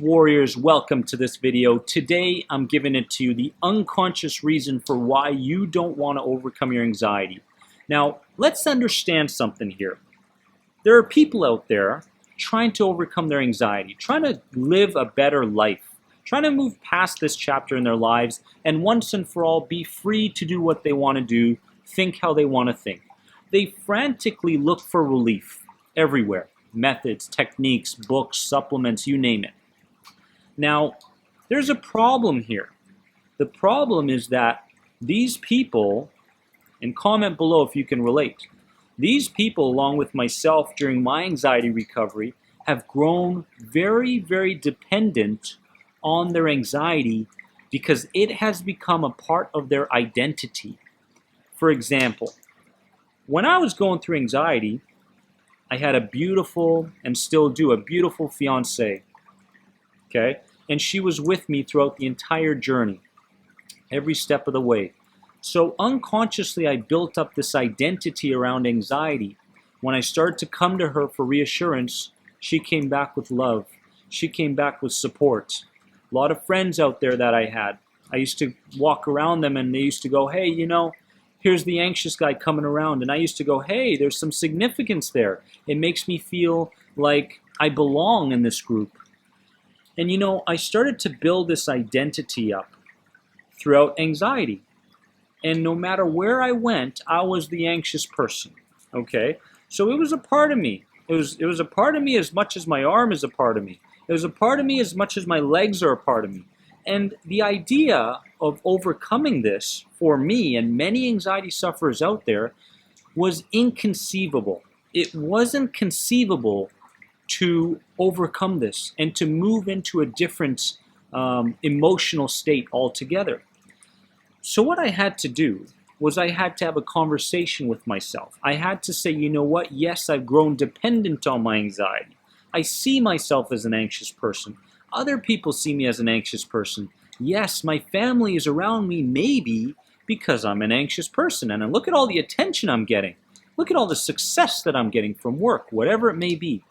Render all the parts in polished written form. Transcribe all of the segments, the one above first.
Warriors, welcome to this video. Today I'm giving it to you the unconscious reason for why you don't want to overcome your anxiety. Now, let's understand something here. There are people out there trying to overcome their anxiety, trying to live a better life, trying to move past this chapter in their lives and once and for all be free to do what they want to do, think how they want to think. They frantically look for relief everywhere. Methods, techniques, books, supplements, you name it. Now, there's a problem here. The problem is that these people, and comment below if you can relate, these people, along with myself during my anxiety recovery, have grown very, very dependent on their anxiety because it has become a part of their identity. For example, when I was going through anxiety, I had a beautiful, and still do, a beautiful fiancée, okay? And she was with me throughout the entire journey, every step of the way. So unconsciously, I built up this identity around anxiety. When I started to come to her for reassurance, she came back with love. She came back with support. A lot of friends out there that I had, I used to walk around them and they used to go, hey, you know, here's the anxious guy coming around. And I used to go, hey, there's some significance there. It makes me feel like I belong in this group. And you know, I started to build this identity up throughout anxiety. And no matter where I went, I was the anxious person, okay? So it was a part of me. It was a part of me as much as my arm is a part of me. It was a part of me as much as my legs are a part of me. And the idea of overcoming this for me and many anxiety sufferers out there was inconceivable. It wasn't conceivable to overcome this and to move into a different emotional state altogether. So what I had to do was I had to have a conversation with myself. I had to say, you know what? Yes, I've grown dependent on my anxiety. I see myself as an anxious person. Other people see me as an anxious person. Yes, my family is around me maybe because I'm an anxious person. And look at all the attention I'm getting. Look at all the success that I'm getting from work, whatever it may be.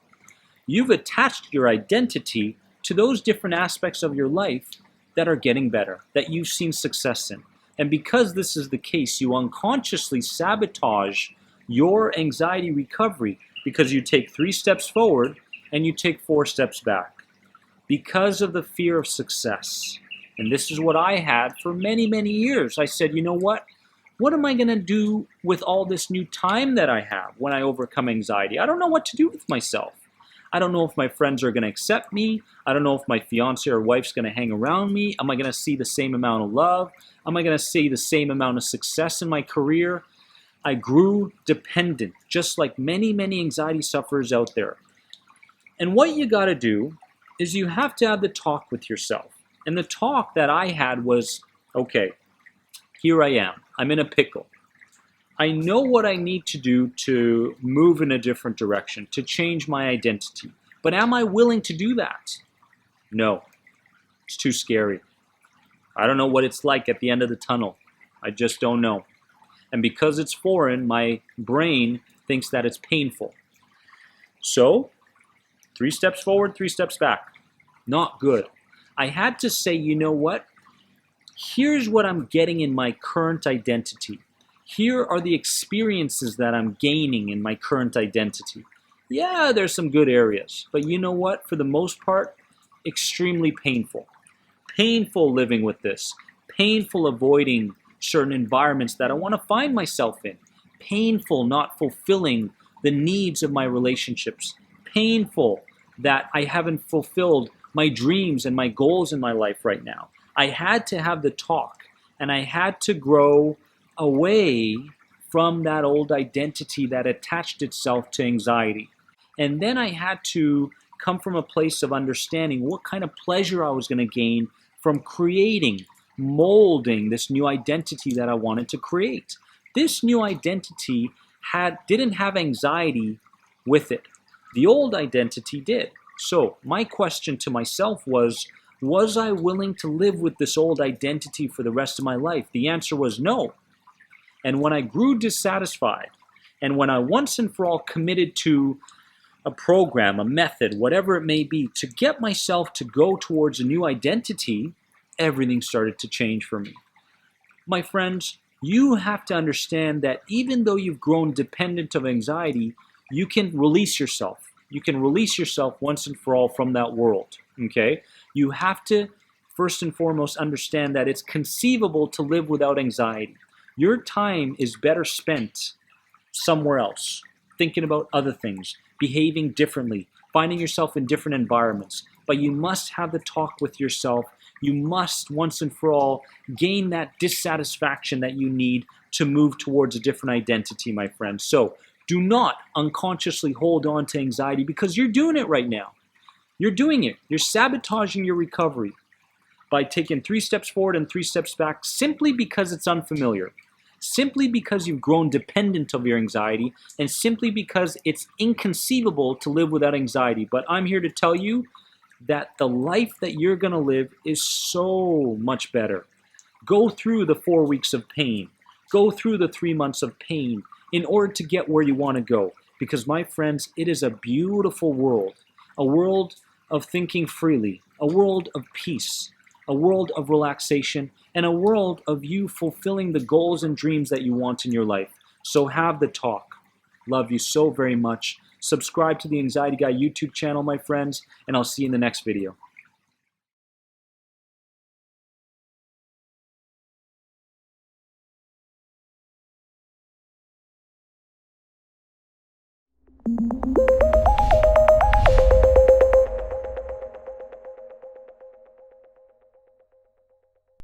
You've attached your identity to those different aspects of your life that are getting better, that you've seen success in. And because this is the case, you unconsciously sabotage your anxiety recovery because you take 3 steps forward and you take 4 steps back because of the fear of success. And this is what I had for many, many years. I said, you know what? What am I going to do with all this new time that I have when I overcome anxiety? I don't know what to do with myself. I don't know if my friends are going to accept me. I don't know if my fiance or wife's going to hang around me. Am I going to see the same amount of love? Am I going to see the same amount of success in my career? I grew dependent, just like many, many anxiety sufferers out there. And what you got to do is you have to have the talk with yourself. And the talk that I had was, okay, here I am. I'm in a pickle. I know what I need to do to move in a different direction, to change my identity. But am I willing to do that? No. It's too scary. I don't know what it's like at the end of the tunnel. I just don't know. And because it's foreign, my brain thinks that it's painful. So, 3 steps forward, 3 steps back. Not good. I had to say, you know what? Here's what I'm getting in my current identity. Here are the experiences that I'm gaining in my current identity. Yeah, there's some good areas, but you know what? For the most part, extremely painful. Painful living with this. Painful avoiding certain environments that I want to find myself in. Painful not fulfilling the needs of my relationships. Painful that I haven't fulfilled my dreams and my goals in my life right now. I had to have the talk, and I had to grow away from that old identity that attached itself to anxiety. And then I had to come from a place of understanding what kind of pleasure I was going to gain from creating, molding this new identity that I wanted to create. This new identity didn't have anxiety with it. The old identity did. So my question to myself was I willing to live with this old identity for the rest of my life? The answer was no. And when I grew dissatisfied, and when I once and for all committed to a program, a method, whatever it may be, to get myself to go towards a new identity, everything started to change for me. My friends, you have to understand that even though you've grown dependent of anxiety, you can release yourself. You can release yourself once and for all from that world. Okay? You have to first and foremost understand that it's conceivable to live without anxiety. Your time is better spent somewhere else, thinking about other things, behaving differently, finding yourself in different environments. But you must have the talk with yourself. You must, once and for all, gain that dissatisfaction that you need to move towards a different identity, my friends. So do not unconsciously hold on to anxiety because you're doing it right now. You're doing it. You're sabotaging your recovery by taking 3 steps forward and 3 steps back simply because it's unfamiliar, simply because you've grown dependent of your anxiety, and simply because it's inconceivable to live without anxiety. But I'm here to tell you that the life that you're going to live is so much better. Go through the 4 weeks of pain. Go through the 3 months of pain in order to get where you want to go. Because, my friends, it is a beautiful world. A world of thinking freely. A world of peace. A world of relaxation. And a world of you fulfilling the goals and dreams that you want in your life. So have the talk. Love you so very much. Subscribe to the Anxiety Guy YouTube channel, my friends, and I'll see you in the next video.